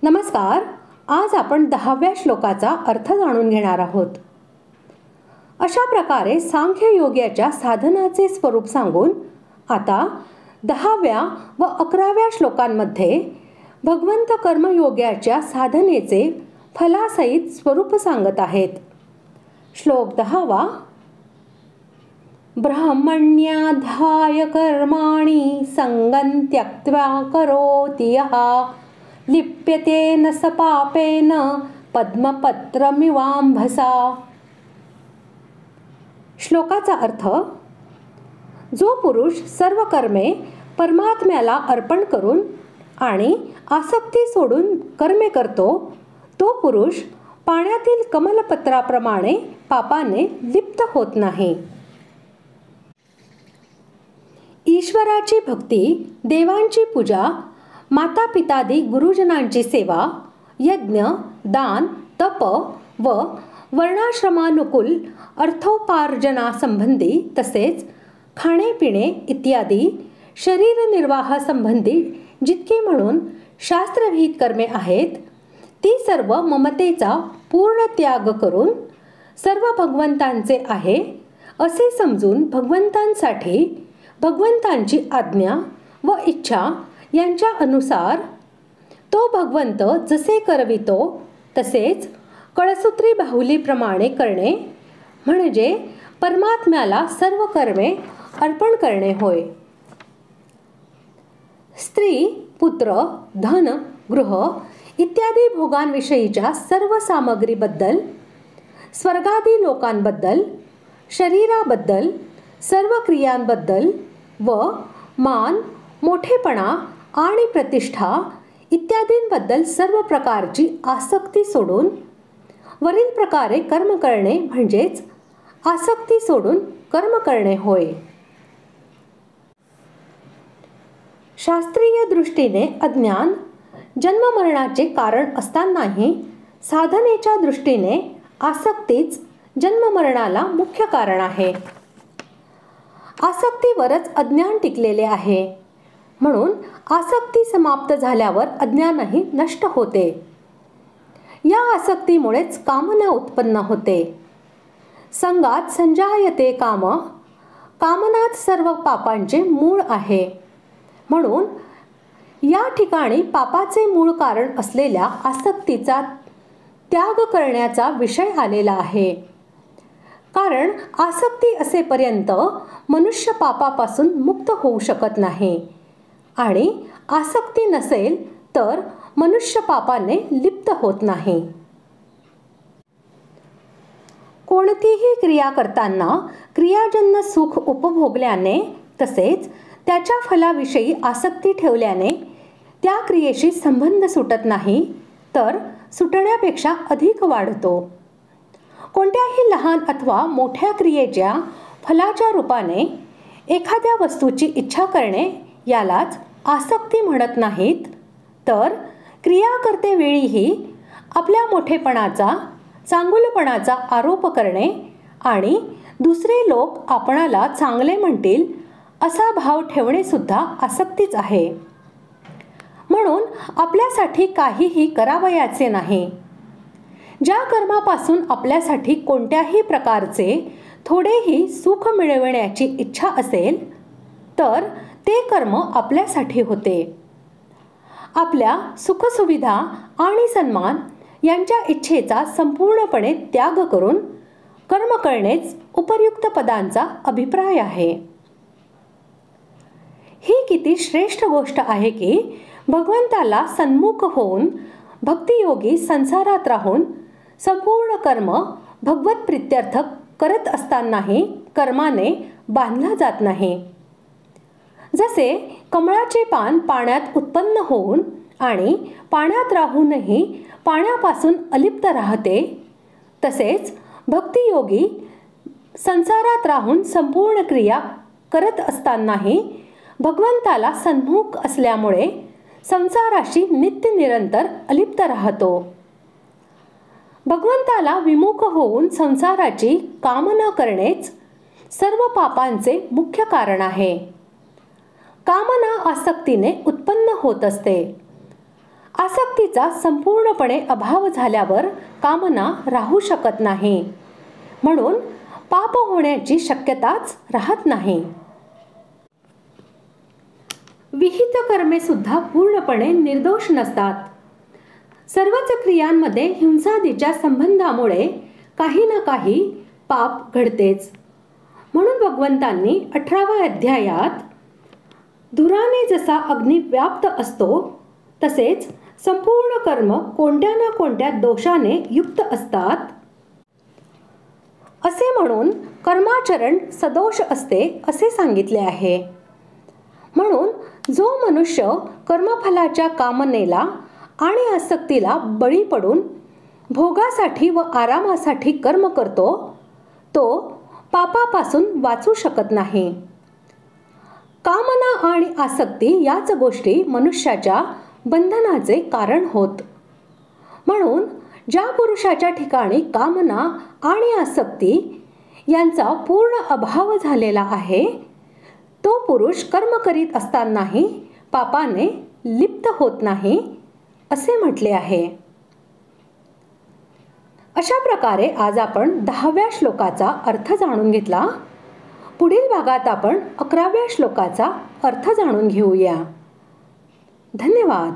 नमस्कार. आज आपण 10व्या श्लोकाचा अर्थ जाणून घेणार आहोत. अशा प्रकारे सांख्य योग्याच्या साधनाचे स्वरूप सांगून आता 10व्या व 11व्या श्लोकांमध्ये भगवंत कर्मयोग्याच्या साधनेचे फलासहित स्वरूप सांगत आहेत. श्लोक 10वा. ब्रह्मण्याध्याय कर्माणि संगं त्यक्त्वा करोति यः लिप्यते न स पापेन पद्मपत्रमिवांभसा. श्लोकाचा अर्थ: जो पुरुष सर्व कर्मे परमात्म्याला अर्पण करून आणि आसक्ती सोडून कर्मे करतो, तो पुरुष पाण्यातील कमलपत्राप्रमाणे पापाने लिप्त होत नाही. ईश्वराची भक्ती, देवांची पूजा, माता पितादी गुरुजनांची सेवा, यज्ञ, दान, तप व वर्णाश्रमानुकूल अर्थोपार्जनासंबंधी तसेच खाणे-पिणे इत्यादी शरीरनिर्वाहासंबंधी जितकी म्हणून शास्त्रविहित कर्मे आहेत, ती सर्व ममतेचा पूर्ण त्याग करून सर्व भगवंतांचे आहे असे समजून भगवंतांसाठी भगवंतांची आज्ञा व इच्छा यांच्या अनुसार तो भगवंत जसे करवितो तसेच कळसूत्री बाहुलीप्रमाणे करणे म्हणजे परमात्म्याला सर्व कर्मे अर्पण करणे होय. स्त्री, पुत्र, धन, गृह इत्यादी भोगांविषयीच्या सर्व सामग्रीबद्दल, स्वर्गादी लोकांबद्दल, शरीराबद्दल, सर्व क्रियांबद्दल व मान, मोठेपणा आणि प्रतिष्ठा इत्यादींबद्दल सर्व प्रकारची आसक्ती सोडून वरील प्रकारे कर्म करणे म्हणजेच आसक्ती सोडून कर्म करणे होय. शास्त्रीय दृष्टीने अज्ञान जन्ममरणाचे कारण असतानाही साधनेच्या दृष्टीने आसक्तीच जन्ममरणाला मुख्य कारण आहे. आसक्तीवरच अज्ञान टिकलेले आहे, म्हणून आसक्ती समाप्त झाल्यावर अज्ञानही नष्ट होते. या आसक्तीमुळेच कामना उत्पन्न होते. संगात संजायते काम, कामनाच सर्व पापांचे मूळ आहे. म्हणून या ठिकाणी पापाचे मूळ कारण असलेल्या आसक्तीचा त्याग करण्याचा विषय आलेला आहे. कारण आसक्ती असेपर्यंत मनुष्य पापापासून मुक्त होऊ शकत नाही आणि आसक्ती नसेल तर मनुष्य पापाने लिप्त होत नाही. कोणतीही क्रिया करताना क्रियाजन्य सुख उपभोगल्याने तसेच त्याच्या फलाविषयी आसक्ती ठेवल्याने त्या क्रियेशी संबंध सुटत नाही, तर सुटण्यापेक्षा अधिक वाढतो. कोणत्याही लहान अथवा मोठ्या क्रियेच्या फलाच्या रूपाने एखाद्या वस्तूची इच्छा करणे यालाच आसक्ती म्हणत नाहीत, तर क्रिया करतेवेळीही आपल्या मोठेपणाचा, चांगुलपणाचा आरोप करणे आणि दुसरे लोक आपणाला चांगले म्हणतील असा भाव ठेवणे सुद्धा आसक्तीच आहे. म्हणून आपल्यासाठी काहीही करावयाचे नाही. ज्या कर्मापासून आपल्यासाठी कोणत्याही प्रकारचे थोडेही सुख मिळविण्याची इच्छा असेल तर ते कर्म आपल्यासाठी होते. आपल्या सुखसुविधा आणि सन्मान यांच्या इच्छेचा संपूर्णपणे त्याग करून कर्म करणेच उपर्युक्त पदांचा अभिप्राय आहे. ही किती श्रेष्ठ गोष्ट आहे की भगवंताला सन्मुख होऊन भक्तियोगी संसारात राहून संपूर्ण कर्म भगवत प्रीत्यर्थ करत असतानाही कर्माने बांधला जात नाही. जसे कमळाचे पान पाण्यात उत्पन्न होऊन आणि पाण्यात राहूनही पाण्यापासून अलिप्त राहते, तसेच भक्तियोगी संसारात राहून संपूर्ण क्रिया करत असतानाही भगवंताला सन्मुख असल्यामुळे संसाराशी नित्य निरंतर अलिप्त राहतो. भगवंताला विमुख होऊन संसाराची कामना करणेच सर्व पापांचे मुख्य कारण आहे. कामना आसक्तीने उत्पन्न होत असते. आसक्तीचा संपूर्णपणे अभाव झाल्यावर कामना राहू शकत नाही, म्हणून पाप होण्याची शक्यताच राहत नाही. विहित कर्मे सुद्धा पूर्णपणे निर्दोष नसतात. सर्वच क्रियांमध्ये हिंसादीच्या संबंधामुळे काही ना काही पाप घडतेच. म्हणून भगवंतांनी 18व्या अध्यायात धुराने जसा अग्नी व्याप्त असतो तसेच संपूर्ण कर्म कोणत्या ना कोणत्या दोषाने युक्त असतात असे म्हणून कर्माचरण सदोष असते असे सांगितले आहे. म्हणून जो मनुष्य कर्मफलाच्या कामनेला आणि आसक्तीला बळी पडून भोगासाठी व आरामासाठी कर्म करतो तो पापापासून वाचू शकत नाही. कामना आणि आसक्ती याच गोष्टी मनुष्याच्या बंधनाचे कारण होत. म्हणून ज्या पुरुषाच्या ठिकाणी कामना आणि आसक्ती यांचा पूर्ण अभाव झालेला आहे तो पुरुष कर्म करीत असतानाही पापाने लिप्त होत नाही असे म्हटले आहे. अशा प्रकारे आज आपण 10व्या श्लोकाचा अर्थ जाणून घेतला. पुढील भागात आपण 11व्या श्लोकाचा अर्थ जाणून घेऊया. धन्यवाद.